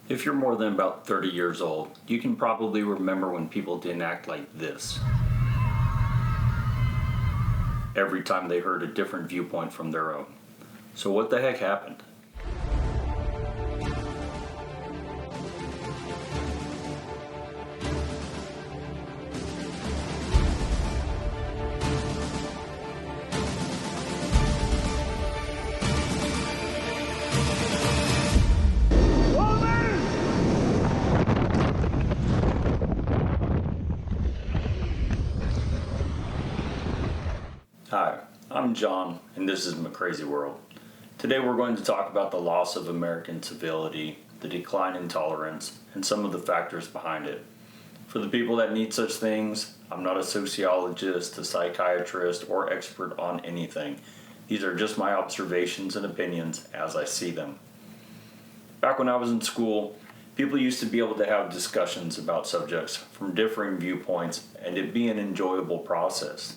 If you're more than about 30 years old, you can probably remember when people didn't act like this every time they heard a different viewpoint from their own. So what the heck happened? Hi, I'm John, and this is My Crazy World. Today we're going to talk about the loss of American civility, the decline in tolerance, and some of the factors behind it. For the people that need such things, I'm not a sociologist, a psychiatrist, or expert on anything. These are just my observations and opinions as I see them. Back when I was in school, people used to be able to have discussions about subjects from differing viewpoints, and it be an enjoyable process.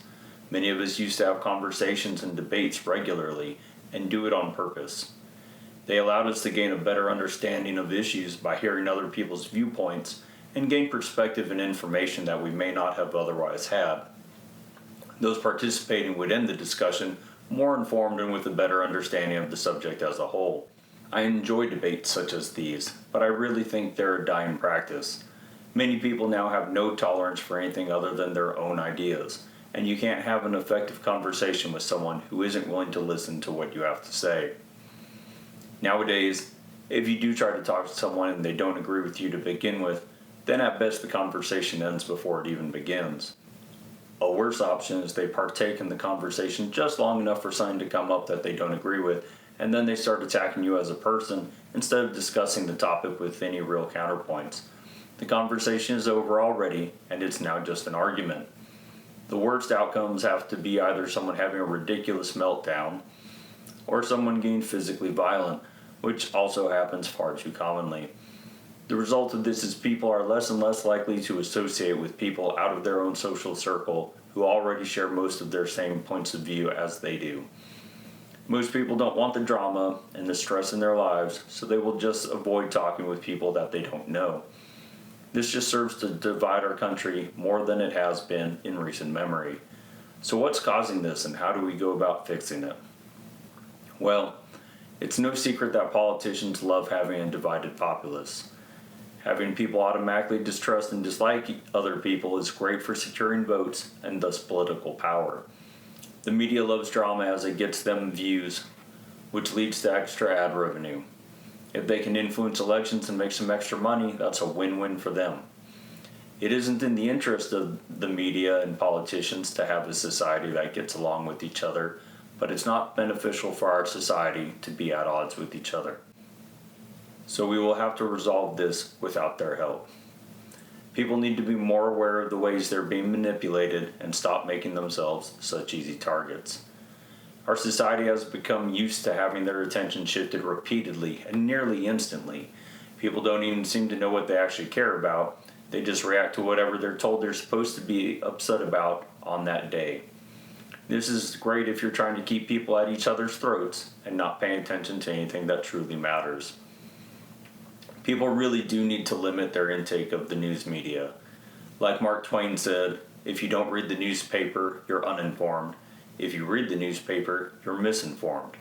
Many of us used to have conversations and debates regularly and do it on purpose. They allowed us to gain a better understanding of issues by hearing other people's viewpoints and gain perspective and information that we may not have otherwise had. Those participating would end the discussion more informed and with a better understanding of the subject as a whole. I enjoy debates such as these, but I really think they're a dying practice. Many people now have no tolerance for anything other than their own ideas. And you can't have an effective conversation with someone who isn't willing to listen to what you have to say. Nowadays, if you do try to talk to someone and they don't agree with you to begin with, then at best the conversation ends before it even begins. A worse option is they partake in the conversation just long enough for something to come up that they don't agree with, and then they start attacking you as a person instead of discussing the topic with any real counterpoints. The conversation is over already, and it's now just an argument. The worst outcomes have to be either someone having a ridiculous meltdown or someone getting physically violent, which also happens far too commonly. The result of this is people are less and less likely to associate with people out of their own social circle who already share most of their same points of view as they do. Most people don't want the drama and the stress in their lives, so they will just avoid talking with people that they don't know. This just serves to divide our country more than it has been in recent memory. So what's causing this and how do we go about fixing it? Well, it's no secret that politicians love having a divided populace. Having people automatically distrust and dislike other people is great for securing votes and thus political power. The media loves drama as it gets them views, which leads to extra ad revenue. If they can influence elections and make some extra money, that's a win-win for them. It isn't in the interest of the media and politicians to have a society that gets along with each other, but it's not beneficial for our society to be at odds with each other. So we will have to resolve this without their help. People need to be more aware of the ways they're being manipulated and stop making themselves such easy targets. Our society has become used to having their attention shifted repeatedly and nearly instantly. People don't even seem to know what they actually care about. They just react to whatever they're told they're supposed to be upset about on that day. This is great if you're trying to keep people at each other's throats and not paying attention to anything that truly matters. People really do need to limit their intake of the news media. Like Mark Twain said, if you don't read the newspaper, you're uninformed. If you read the newspaper, you're misinformed.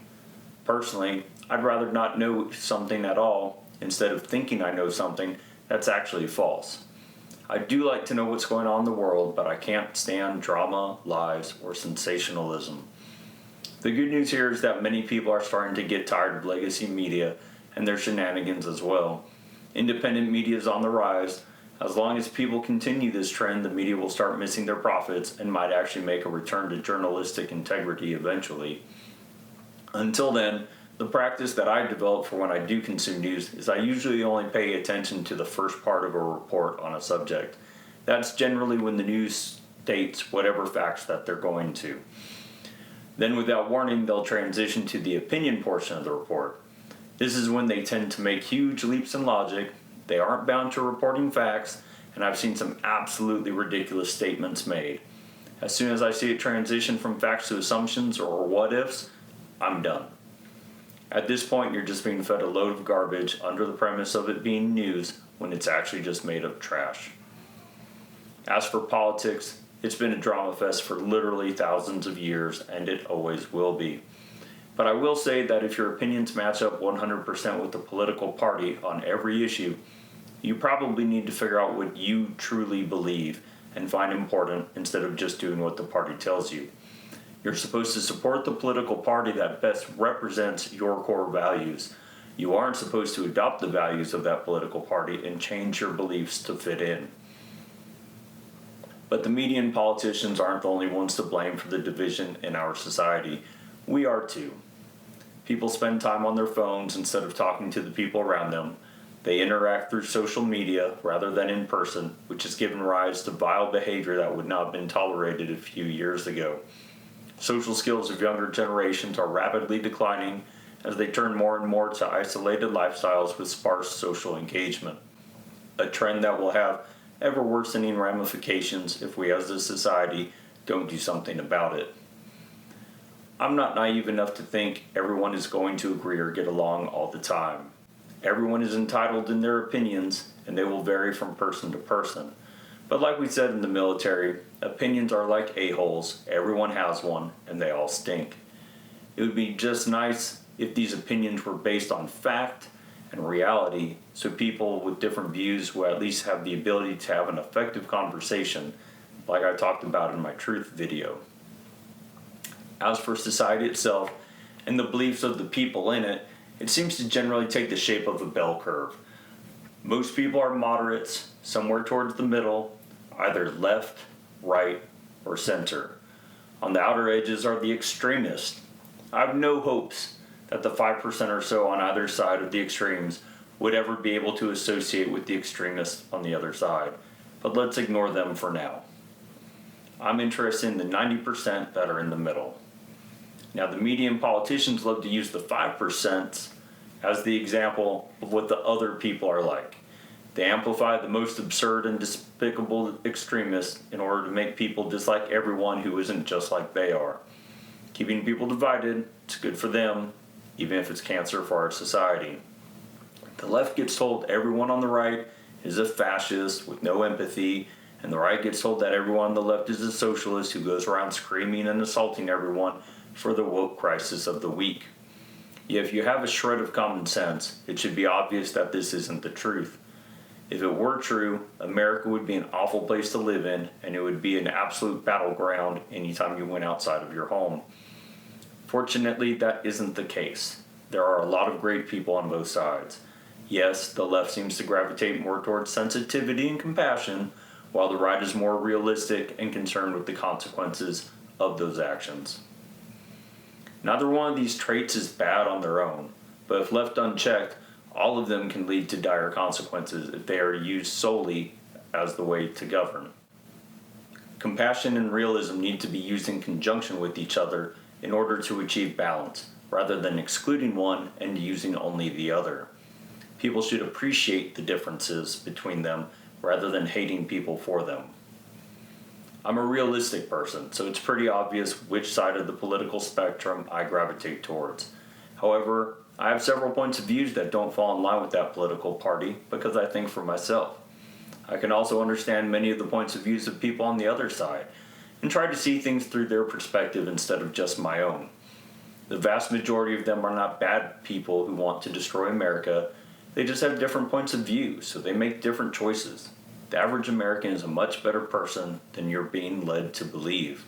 Personally, I'd rather not know something at all instead of thinking I know something that's actually false. I do like to know what's going on in the world, but I can't stand drama, lies, or sensationalism. The good news here is that many people are starting to get tired of legacy media and their shenanigans as well. Independent media is on the rise. As long as people continue this trend, the media will start missing their profits and might actually make a return to journalistic integrity eventually. Until then, the practice that I developed for when I do consume news is I usually only pay attention to the first part of a report on a subject. That's generally when the news states whatever facts that they're going to. Then without warning, they'll transition to the opinion portion of the report. This is when they tend to make huge leaps in logic. They aren't bound to reporting facts, and I've seen some absolutely ridiculous statements made. As soon as I see it transition from facts to assumptions or what-ifs, I'm done. At this point, you're just being fed a load of garbage under the premise of it being news when it's actually just made up trash. As for politics, it's been a drama fest for literally thousands of years, and it always will be. But I will say that if your opinions match up 100% with the political party on every issue, you probably need to figure out what you truly believe and find important instead of just doing what the party tells you. You're supposed to support the political party that best represents your core values. You aren't supposed to adopt the values of that political party and change your beliefs to fit in. But the media and politicians aren't the only ones to blame for the division in our society. We are too. People spend time on their phones instead of talking to the people around them. They interact through social media rather than in person, which has given rise to vile behavior that would not have been tolerated a few years ago. Social skills of younger generations are rapidly declining as they turn more and more to isolated lifestyles with sparse social engagement, a trend that will have ever worsening ramifications if we as a society don't do something about it. I'm not naive enough to think everyone is going to agree or get along all the time. Everyone is entitled in their opinions, and they will vary from person to person. But like we said in the military, opinions are like a-holes. Everyone has one, and they all stink. It would be just nice if these opinions were based on fact and reality, so people with different views will at least have the ability to have an effective conversation, like I talked about in my truth video. As for society itself and the beliefs of the people in it, it seems to generally take the shape of a bell curve. Most people are moderates, somewhere towards the middle, either left, right, or center. On the outer edges are the extremists. I have no hopes that the 5% or so on either side of the extremes would ever be able to associate with the extremists on the other side, but let's ignore them for now. I'm interested in the 90% that are in the middle. Now, the media and politicians love to use the 5% as the example of what the other people are like. They amplify the most absurd and despicable extremists in order to make people dislike everyone who isn't just like they are. Keeping people divided, it's good for them, even if it's cancer for our society. The left gets told everyone on the right is a fascist with no empathy, and the right gets told that everyone on the left is a socialist who goes around screaming and assaulting everyone for the woke crisis of the week. Yet if you have a shred of common sense, it should be obvious that this isn't the truth. If it were true, America would be an awful place to live in, and it would be an absolute battleground anytime you went outside of your home. Fortunately, that isn't the case. There are a lot of great people on both sides. Yes, the left seems to gravitate more towards sensitivity and compassion, while the right is more realistic and concerned with the consequences of those actions. Neither one of these traits is bad on their own, but if left unchecked, all of them can lead to dire consequences if they are used solely as the way to govern. Compassion and realism need to be used in conjunction with each other in order to achieve balance, rather than excluding one and using only the other. People should appreciate the differences between them rather than hating people for them. I'm a realistic person, so it's pretty obvious which side of the political spectrum I gravitate towards. However, I have several points of views that don't fall in line with that political party because I think for myself. I can also understand many of the points of views of people on the other side and try to see things through their perspective instead of just my own. The vast majority of them are not bad people who want to destroy America. They just have different points of view, so they make different choices. The average American is a much better person than you're being led to believe.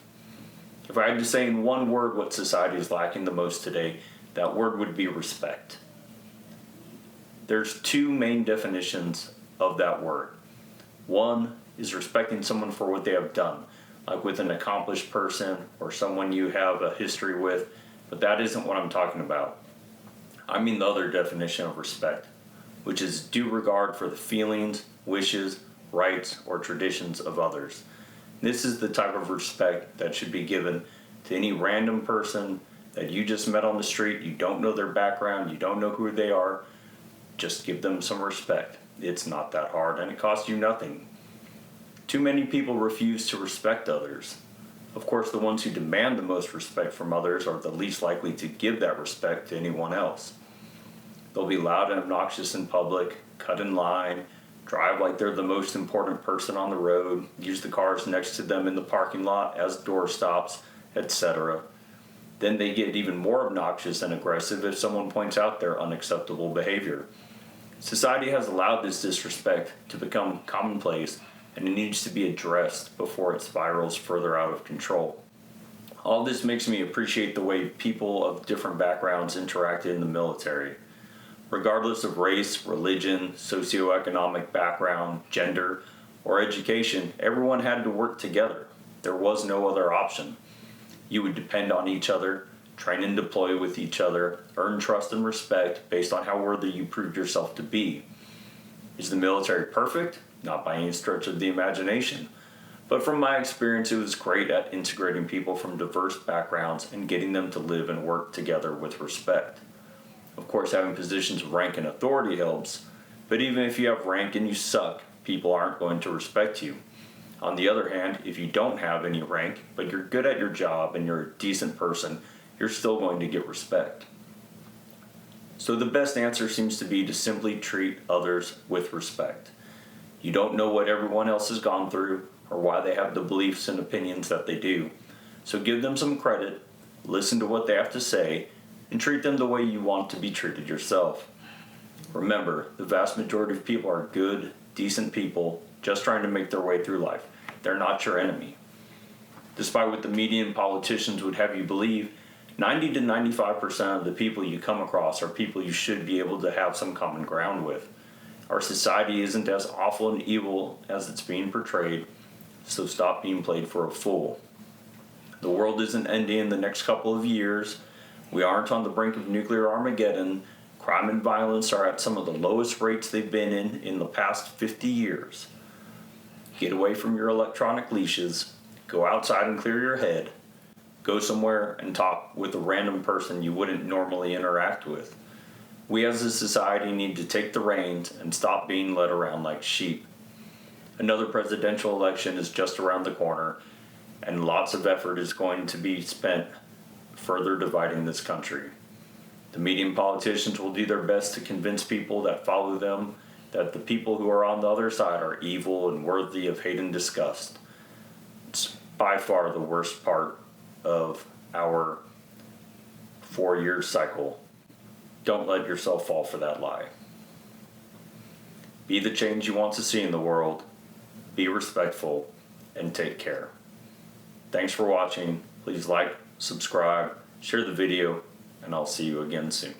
If I had to say in one word what society is lacking the most today, that word would be respect. There's two main definitions of that word. One is respecting someone for what they have done, like with an accomplished person or someone you have a history with, but that isn't what I'm talking about. I mean the other definition of respect, which is due regard for the feelings, wishes, rights, or traditions of others. This is the type of respect that should be given to any random person that you just met on the street. You don't know their background, you don't know who they are. Just give them some respect. It's not that hard, and it costs you nothing. Too many people refuse to respect others. Of course, the ones who demand the most respect from others are the least likely to give that respect to anyone else. They'll be loud and obnoxious in public, cut in line, drive like they're the most important person on the road, use the cars next to them in the parking lot as doorstops, etc. Then they get even more obnoxious and aggressive if someone points out their unacceptable behavior. Society has allowed this disrespect to become commonplace, and it needs to be addressed before it spirals further out of control. All this makes me appreciate the way people of different backgrounds interacted in the military. Regardless of race, religion, socioeconomic background, gender, or education, everyone had to work together. There was no other option. You would depend on each other, train and deploy with each other, earn trust and respect based on how worthy you proved yourself to be. Is the military perfect? Not by any stretch of the imagination. But from my experience, it was great at integrating people from diverse backgrounds and getting them to live and work together with respect. Of course, having positions of rank and authority helps, but even if you have rank and you suck, people aren't going to respect you. On the other hand, if you don't have any rank, but you're good at your job and you're a decent person, you're still going to get respect. So the best answer seems to be to simply treat others with respect. You don't know what everyone else has gone through or why they have the beliefs and opinions that they do. So give them some credit, listen to what they have to say, and treat them the way you want to be treated yourself. Remember, the vast majority of people are good, decent people just trying to make their way through life. They're not your enemy. Despite what the media and politicians would have you believe, 90 to 95% of the people you come across are people you should be able to have some common ground with. Our society isn't as awful and evil as it's being portrayed, so stop being played for a fool. The world isn't ending in the next couple of years. We aren't on the brink of nuclear Armageddon. Crime and violence are at some of the lowest rates they've been in the past 50 years. Get away from your electronic leashes. Go outside and clear your head. Go somewhere and talk with a random person you wouldn't normally interact with. We as a society need to take the reins and stop being led around like sheep. Another presidential election is just around the corner, and lots of effort is going to be spent further dividing this country. The media and politicians will do their best to convince people that follow them that the people who are on the other side are evil and worthy of hate and disgust. It's by far the worst part of our 4-year cycle. Don't let yourself fall for that lie. Be the change you want to see in the world. Be respectful and take care. Thanks for watching. Please like, subscribe, share the video, and I'll see you again soon.